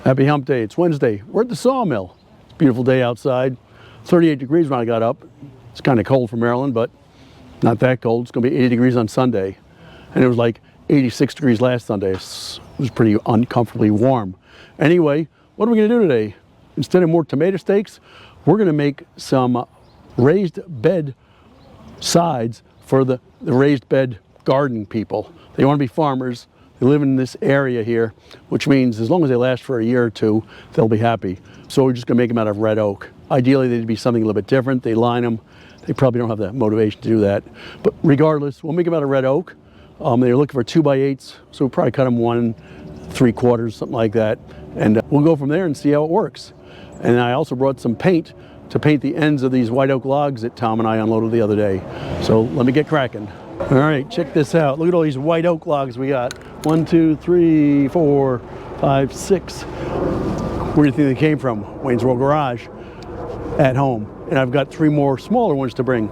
Happy hump day. It's Wednesday. We're at the sawmill. It's a beautiful day outside. 38 degrees when I got up. It's kind of cold for Maryland, but not that cold. It's going to be 80 degrees on Sunday. And it was like 86 degrees last Sunday. It was pretty uncomfortably warm. Anyway, what are we going to do today? Instead of more tomato steaks, we're going to make some raised bed sides for the raised bed garden people. They want to be farmers. They live in this area here, which means as long as they last for a year or two, they'll be happy. So we're just gonna make them out of red oak. Ideally, they'd be something a little bit different. They line them. They probably don't have the motivation to do that. But regardless, we'll make them out of red oak. They're looking for 2x8s, so we'll probably cut them 1 3/4, something like that. And we'll go from there and see how it works. And I also brought some paint to paint the ends of these white oak logs that Tom and I unloaded the other day. So let me get cracking. All right, check this out. Look at all these white oak logs we got. 1, 2, 3, 4, 5, 6. Where do you think they came from? Wayne's World Garage at home. And I've got 3 more smaller ones to bring.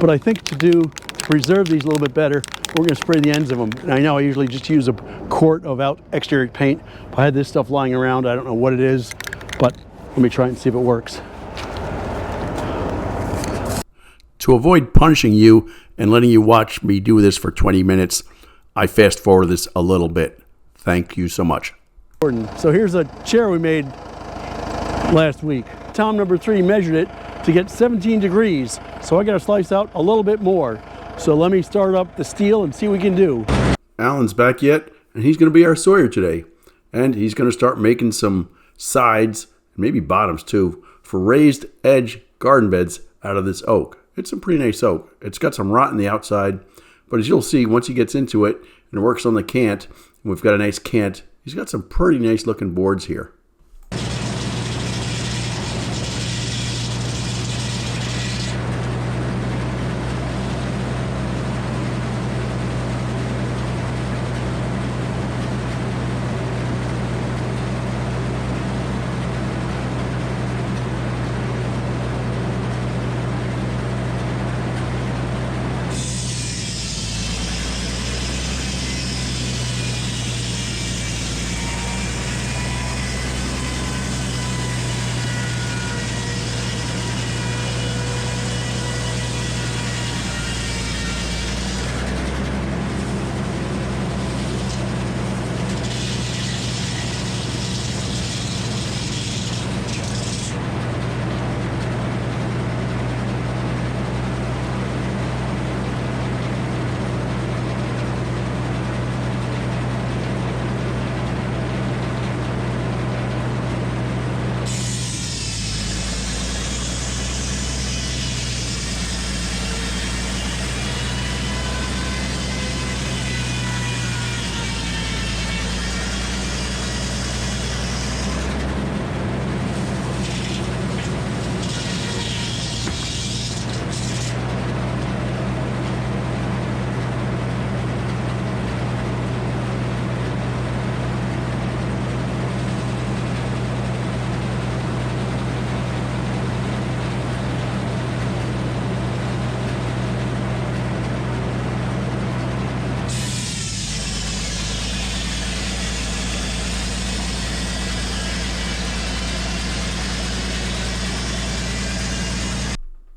But I think to preserve these a little bit better, we're gonna spray the ends of them. And I know I usually just use a quart of exterior paint. If I had this stuff lying around, I don't know what it is, but let me try and see if it works. To avoid punishing you and letting you watch me do this for 20 minutes, I fast forward this a little bit. Thank you so much. So here's a chair we made last week. Tom number 3 measured it to get 17 degrees. So I got to slice out a little bit more. So let me start up the steel and see what we can do. Alan's back yet, and he's going to be our sawyer today. And he's going to start making some sides, maybe bottoms too, for raised edge garden beds out of this oak. It's a pretty nice oak. It's got some rot in the outside, but as you'll see, once he gets into it and works on the cant, and we've got a nice cant, he's got some pretty nice looking boards here.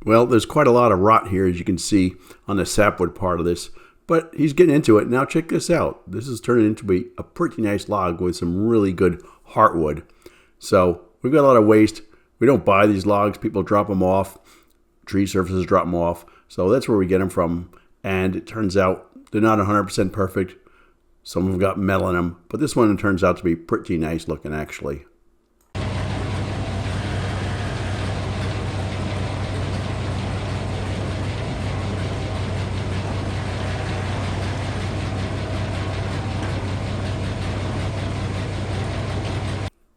Well, there's quite a lot of rot here, as you can see on the sapwood part of this, but he's getting into it. Now check this out. This is turning into be a pretty nice log with some really good heartwood. So we've got a lot of waste. We don't buy these logs. People drop them off. Tree services drop them off. So that's where we get them from. And it turns out they're not 100% perfect. Some of them got metal in them, but this one turns out to be pretty nice looking actually.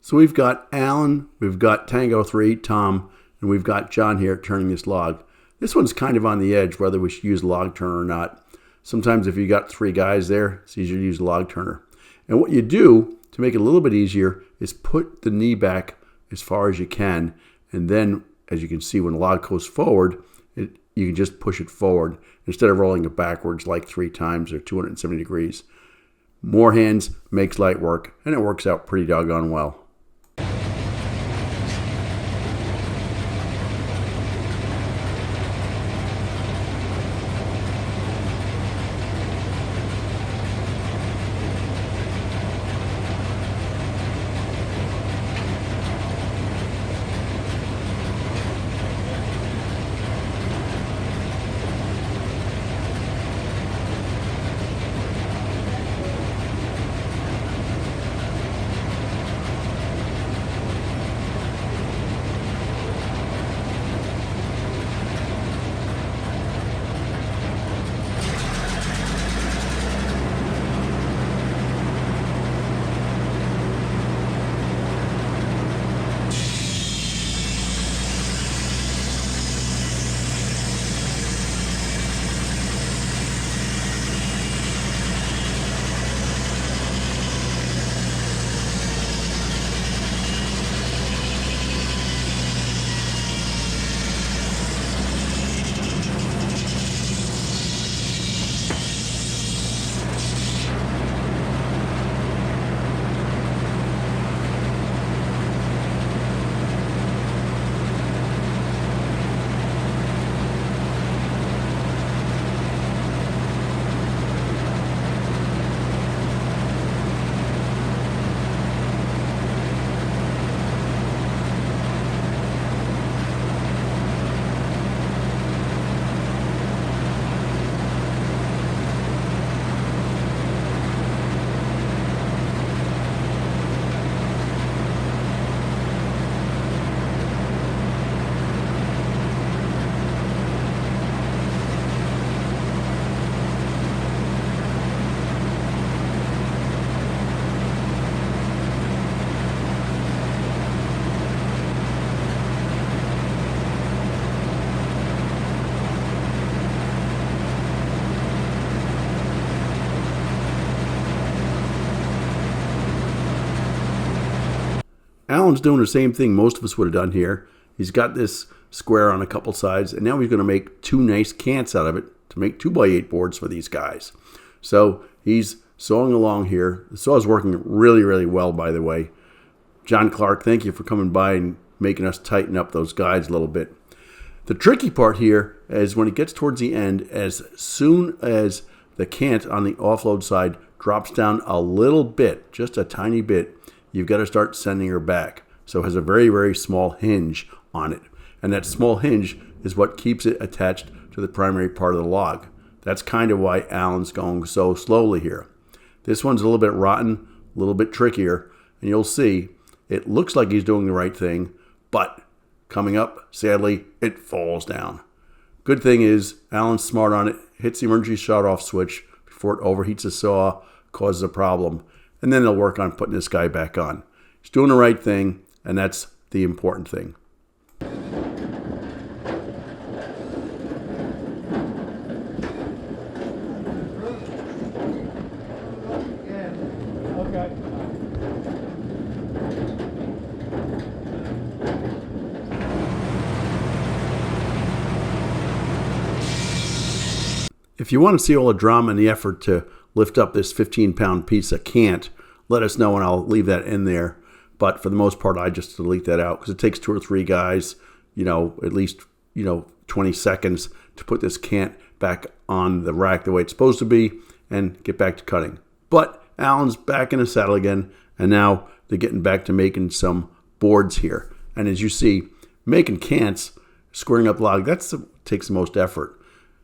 So we've got Alan, we've got Tango 3, Tom, and we've got John here turning this log. This one's kind of on the edge whether we should use a log turner or not. Sometimes if you got 3 guys there, it's easier to use a log turner. And what you do to make it a little bit easier is put the knee back as far as you can, and then as you can see when the log goes forward, you can just push it forward instead of rolling it backwards like 3 times or 270 degrees. More hands makes light work, and it works out pretty doggone well. Alan's doing the same thing most of us would have done here. He's got this square on a couple sides, and now he's going to make two nice cants out of it to make 2x8 boards for these guys. So he's sawing along here. The saw is working really, really well, by the way. John Clark, thank you for coming by and making us tighten up those guides a little bit. The tricky part here is when it gets towards the end, as soon as the cant on the offload side drops down a little bit, just a tiny bit, you've got to start sending her back. So it has a very, very small hinge on it. And that small hinge is what keeps it attached to the primary part of the log. That's kind of why Alan's going so slowly here. This one's a little bit rotten, a little bit trickier, and you'll see it looks like he's doing the right thing, but coming up, sadly, it falls down. Good thing is Alan's smart on it, hits the emergency shut-off switch before it overheats the saw, causes a problem, and then they'll work on putting this guy back on. He's doing the right thing, and that's the important thing. If you want to see all the drama and the effort to lift up this 15-pound piece of cant, let us know and I'll leave that in there. But for the most part, I just delete that out because it takes 2 or 3 guys, at least, 20 seconds to put this cant back on the rack the way it's supposed to be and get back to cutting. But Alan's back in the saddle again, and now they're getting back to making some boards here. And as you see, making cants, squaring up log, takes the most effort.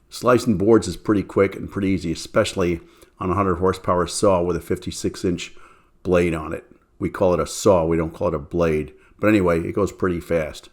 Slicing boards is pretty quick and pretty easy, especially on a 100 horsepower saw with a 56-inch blade on it. We call it a saw, we don't call it a blade. But anyway, it goes pretty fast.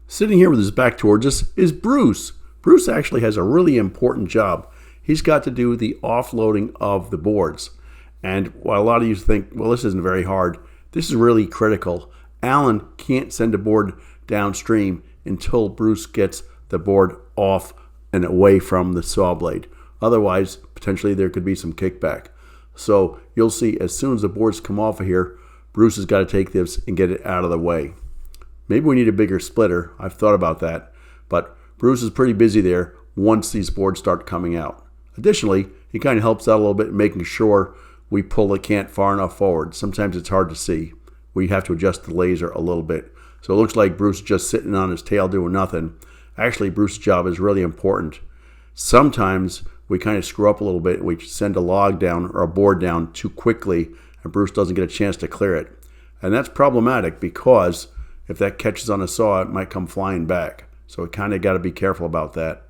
Sitting here with his back towards us is Bruce. Bruce actually has a really important job. He's got to do the offloading of the boards. And while a lot of you think, well, this isn't very hard, this is really critical. Alan can't send a board downstream until Bruce gets the board off and away from the saw blade. Otherwise, potentially there could be some kickback. So you'll see as soon as the boards come off of here, Bruce has got to take this and get it out of the way. Maybe we need a bigger splitter. I've thought about that. But Bruce is pretty busy there once these boards start coming out. Additionally, he kind of helps out a little bit in making sure we pull the cant far enough forward. Sometimes it's hard to see. We have to adjust the laser a little bit. So it looks like Bruce is just sitting on his tail doing nothing. Actually, Bruce's job is really important. Sometimes we kind of screw up a little bit and we send a log down or a board down too quickly and Bruce doesn't get a chance to clear it. And that's problematic because if that catches on a saw, it might come flying back. So we kind of got to be careful about that.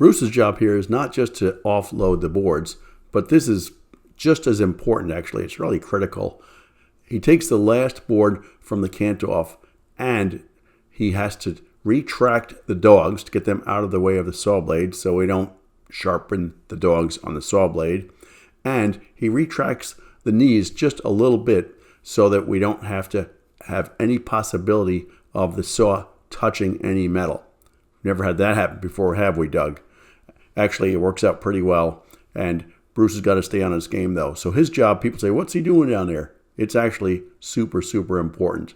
Bruce's job here is not just to offload the boards, but this is just as important actually. It's really critical. He takes the last board from the cant off and he has to retract the dogs to get them out of the way of the saw blade so we don't sharpen the dogs on the saw blade. and he retracts the knees just a little bit so that we don't have to have any possibility of the saw touching any metal. Never had that happen before, have we, Doug? Actually, it works out pretty well, and Bruce has got to stay on his game, though. So his job, people say, what's he doing down there? It's actually super, super important.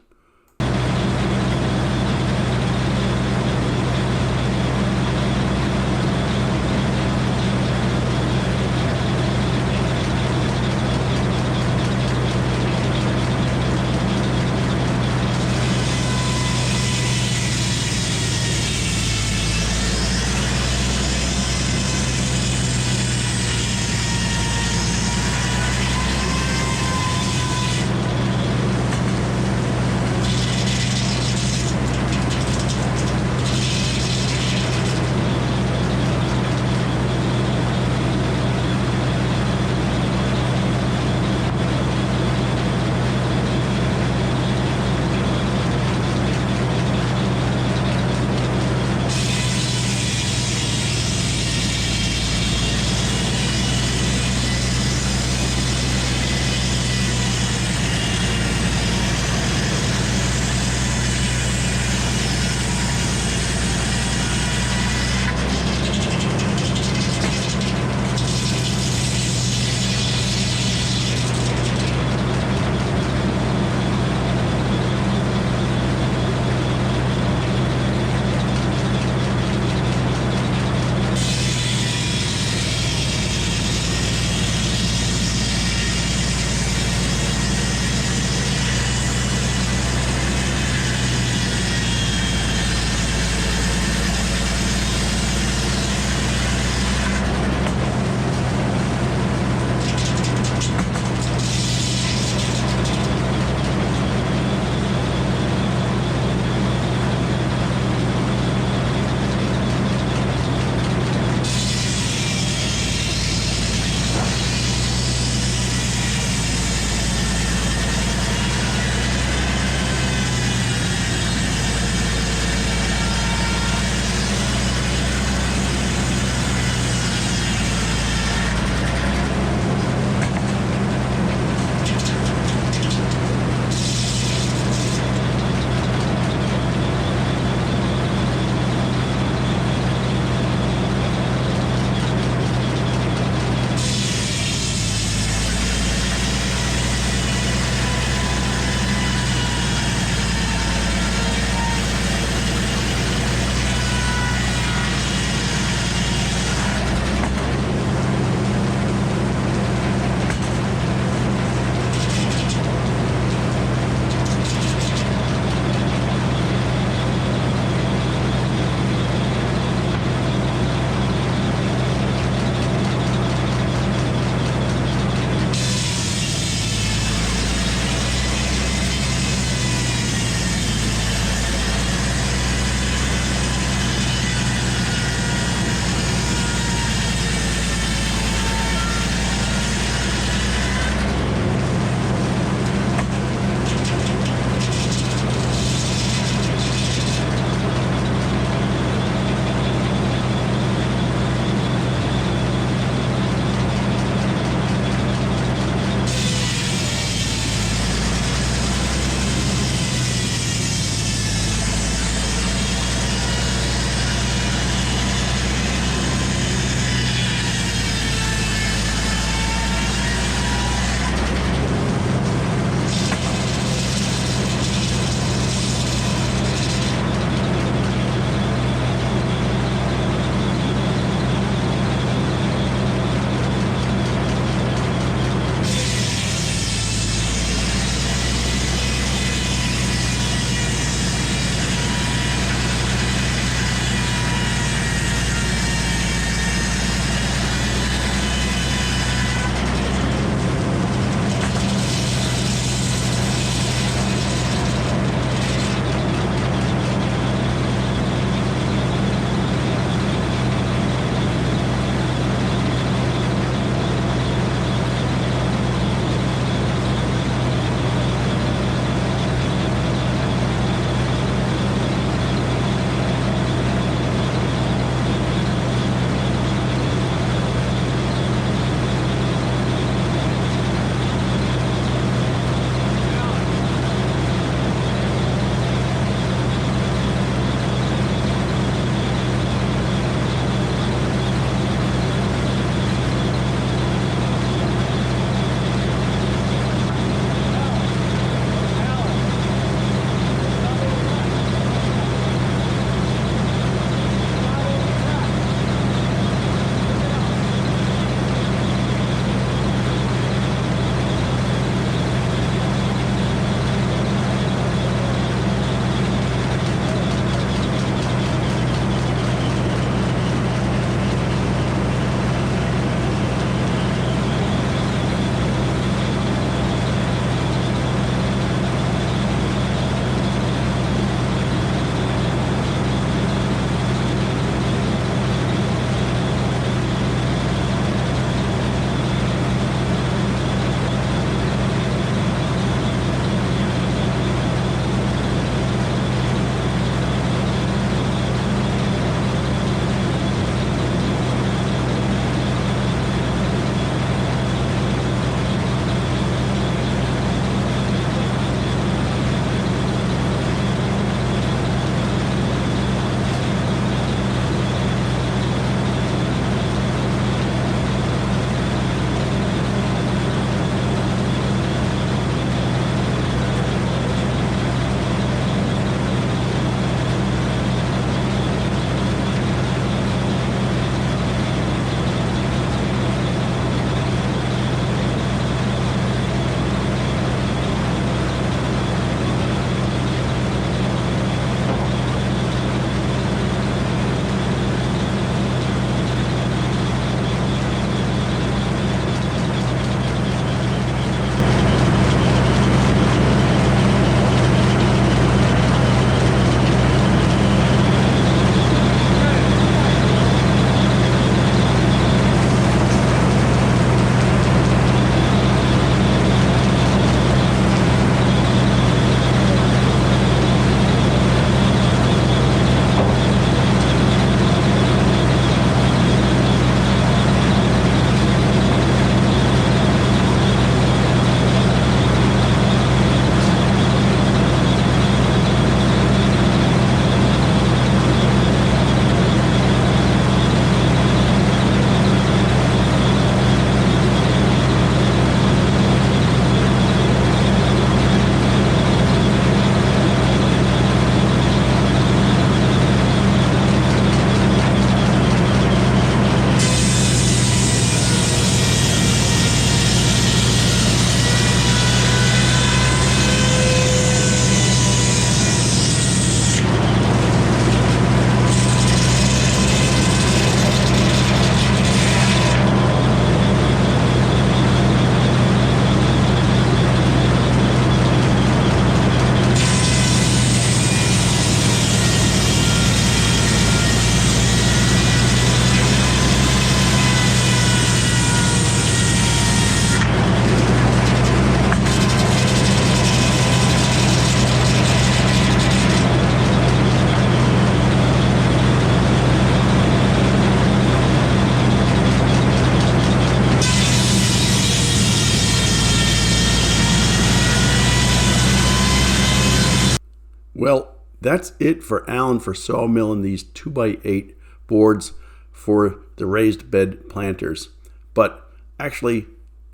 Well, that's it for Alan for sawmilling these 2x8 boards for the raised bed planters. But actually,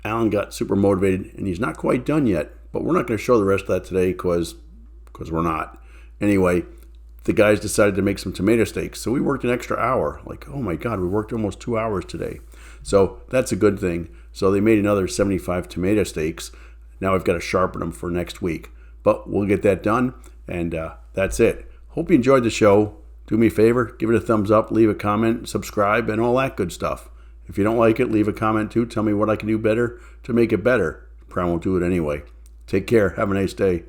Alan got super motivated and he's not quite done yet. But we're not going to show the rest of that today because we're not. Anyway, the guys decided to make some tomato steaks. So we worked an extra hour. Like, oh my God, we worked almost 2 hours today. So that's a good thing. So they made another 75 tomato steaks. Now I've got to sharpen them for next week. But we'll get that done. And that's it. Hope you enjoyed the show. Do me a favor, give it a thumbs up, leave a comment, subscribe, and all that good stuff. If you don't like it, leave a comment too. Tell me what I can do better to make it better. Probably won't do it anyway. Take care. Have a nice day.